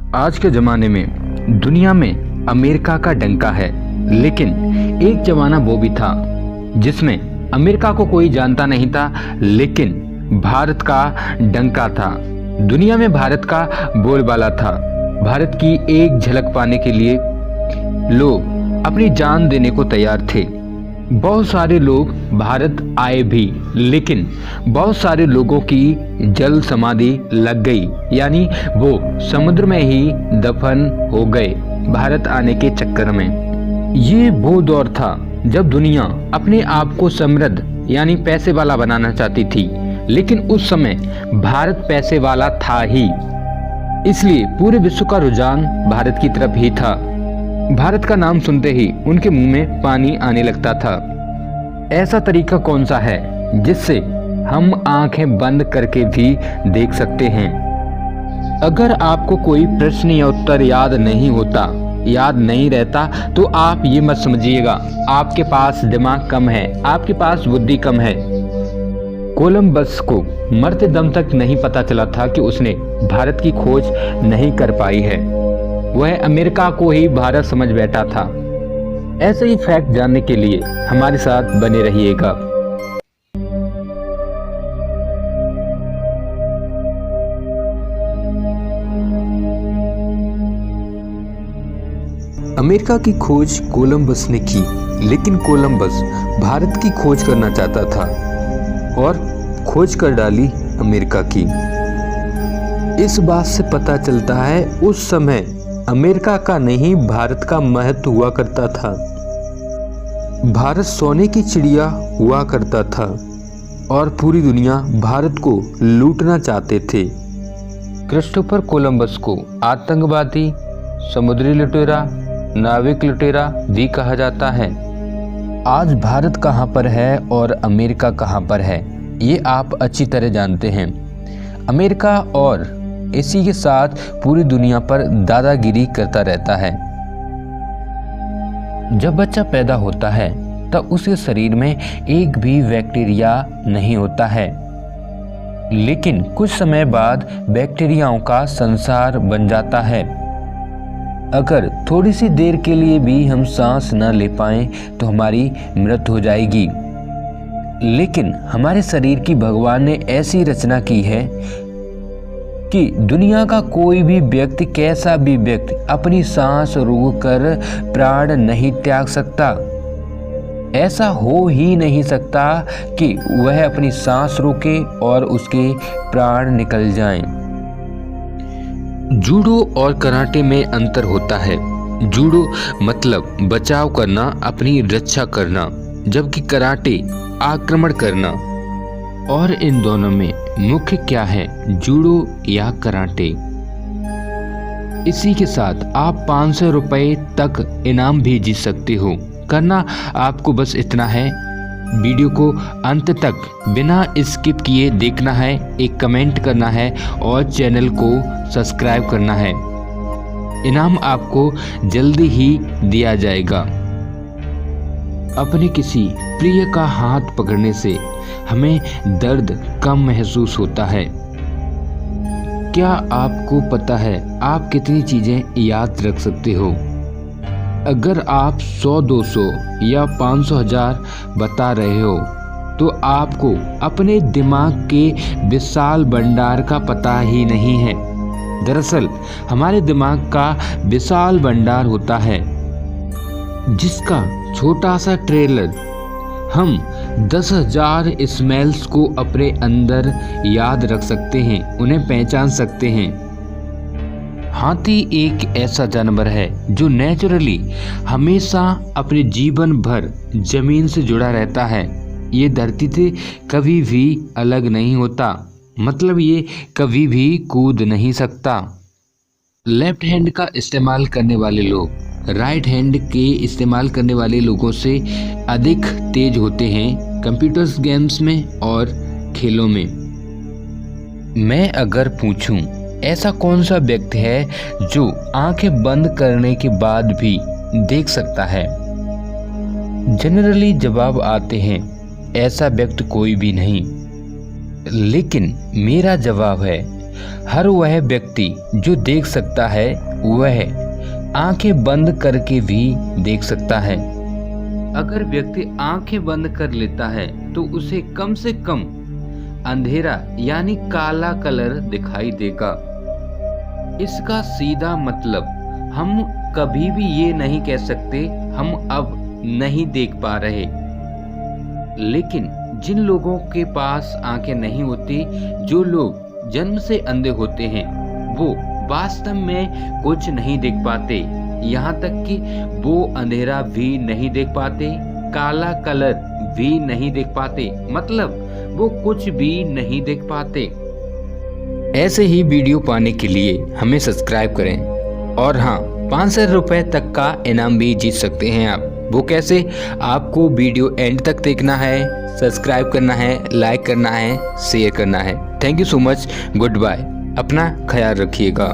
आज के ज़माने में दुनिया में अमेरिका का डंका है, लेकिन एक ज़माना वो भी था जिसमें अमेरिका को कोई जानता नहीं था, लेकिन भारत का डंका था। दुनिया में भारत का बोलबाला था। भारत की एक झलक पाने के लिए लोग अपनी जान देने को तैयार थे। बहुत सारे लोग भारत आए भी, लेकिन बहुत सारे लोगों की जल समाधि लग गई, यानी वो समुद्र में ही दफन हो गए भारत आने के चक्कर में। ये वो दौर था जब दुनिया अपने आप को समृद्ध यानी पैसे वाला बनाना चाहती थी, लेकिन उस समय भारत पैसे वाला था ही, इसलिए पूरे विश्व का रुझान भारत की तरफ ही था। भारत का नाम सुनते ही उनके मुंह में पानी आने लगता था। ऐसा तरीका कौन सा है जिससे हम आंखें बंद करके भी देख सकते हैं? अगर आपको कोई प्रश्न या उत्तर याद नहीं रहता, तो आप ये मत समझिएगा आपके पास दिमाग कम है, आपके पास बुद्धि कम है। कोलंबस को मरते दम तक नहीं पता चला था कि उसने भारत की खोज नहीं कर पाई है। वह अमेरिका को ही भारत समझ बैठा था। ऐसे ही फैक्ट जानने के लिए हमारे साथ बने रहिएगा। अमेरिका की खोज कोलंबस ने की, लेकिन कोलंबस भारत की खोज करना चाहता था और खोज कर डाली अमेरिका की। इस बात से पता चलता है उस समय अमेरिका का नहीं भारत का महत्व हुआ करता था। भारत सोने की चिड़िया हुआ करता था और पूरी दुनिया भारत को लूटना चाहते थे। क्रिस्टोफर कोलंबस को आतंकवादी, समुद्री लुटेरा, नाविक लुटेरा भी कहा जाता है। आज भारत कहाँ पर है और अमेरिका कहाँ पर है, ये आप अच्छी तरह जानते हैं। अमेरिका और इसी के साथ पूरी दुनिया पर दादागिरी करता रहता है। जब बच्चा पैदा होता है तब उसके शरीर में एक भी बैक्टीरिया नहीं होता है, लेकिन कुछ समय बाद बैक्टीरियाओं का संसार बन जाता है। अगर थोड़ी सी देर के लिए भी हम सांस न ले पाएं तो हमारी मृत्यु हो जाएगी। लेकिन हमारे शरीर की भगवान ने ऐसी रचना की है कि दुनिया का कोई भी व्यक्ति, कैसा भी व्यक्ति अपनी सांस रोककर प्राण नहीं त्याग सकता। ऐसा हो ही नहीं सकता कि वह अपनी सांस रोके और उसके प्राण निकल जाएं। जूडो और कराटे में अंतर होता है। जूडो मतलब बचाव करना, अपनी रक्षा करना, जबकि कराटे आक्रमण करना। और इन दोनों में मुख्य क्या है, जूडो या कराटे? इसी के साथ आप 500 रुपए तक इनाम भी जीत सकते हो। करना आपको बस इतना है, वीडियो को अंत तक बिना स्किप किए देखना है, एक कमेंट करना है और चैनल को सब्सक्राइब करना है। इनाम आपको जल्दी ही दिया जाएगा। अपने किसी प्रिय का हाथ पकड़ने से हमें दर्द कम महसूस होता है। क्या आपको पता है आप कितनी चीजें याद रख सकते हो? अगर आप 100, 200 या 500 हजार बता रहे हो तो आपको अपने दिमाग के विशाल भंडार का पता ही नहीं है। दरअसल हमारे दिमाग का विशाल भंडार होता है, जिसका छोटा सा ट्रेलर हम 10,000 स्मेल्स को अपने अंदर याद रख सकते हैं, उन्हें पहचान सकते हैं। हाथी एक ऐसा जानवर है जो नेचुरली हमेशा अपने जीवन भर जमीन से जुड़ा रहता है। ये धरती से कभी भी अलग नहीं होता, मतलब ये कभी भी कूद नहीं सकता। लेफ्ट हैंड का इस्तेमाल करने वाले लोग राइट हैंड के इस्तेमाल करने वाले लोगों से अधिक तेज होते हैं कंप्यूटर्स, गेम्स में और खेलों में। मैं अगर पूछूं ऐसा कौन सा व्यक्ति है जो आंखें बंद करने के बाद भी देख सकता है, जनरली जवाब आते हैं ऐसा व्यक्ति कोई भी नहीं। लेकिन मेरा जवाब है हर वह व्यक्ति जो देख सकता है वह आंखें बंद करके भी देख सकता है। अगर व्यक्ति आंखें बंद कर लेता है तो उसे कम से कम अंधेरा यानी काला कलर दिखाई देगा। इसका सीधा मतलब हम कभी भी ये नहीं कह सकते हम अब नहीं देख पा रहे। लेकिन जिन लोगों के पास आंखें नहीं होती, जो लोग जन्म से अंधे होते हैं, वो वास्तव में कुछ नहीं देख पाते। यहाँ तक कि वो अंधेरा भी नहीं देख पाते, काला कलर भी नहीं देख पाते, मतलब वो कुछ भी नहीं देख पाते। ऐसे ही वीडियो पाने के लिए हमें सब्सक्राइब करें और हाँ, 500 रुपये तक का इनाम भी जीत सकते हैं आप। वो कैसे? आपको वीडियो एंड तक देखना है, सब्सक्राइब करना है, लाइक करना है, शेयर करना है। Thank you so much, good bye. अपना ख्याल रखिएगा।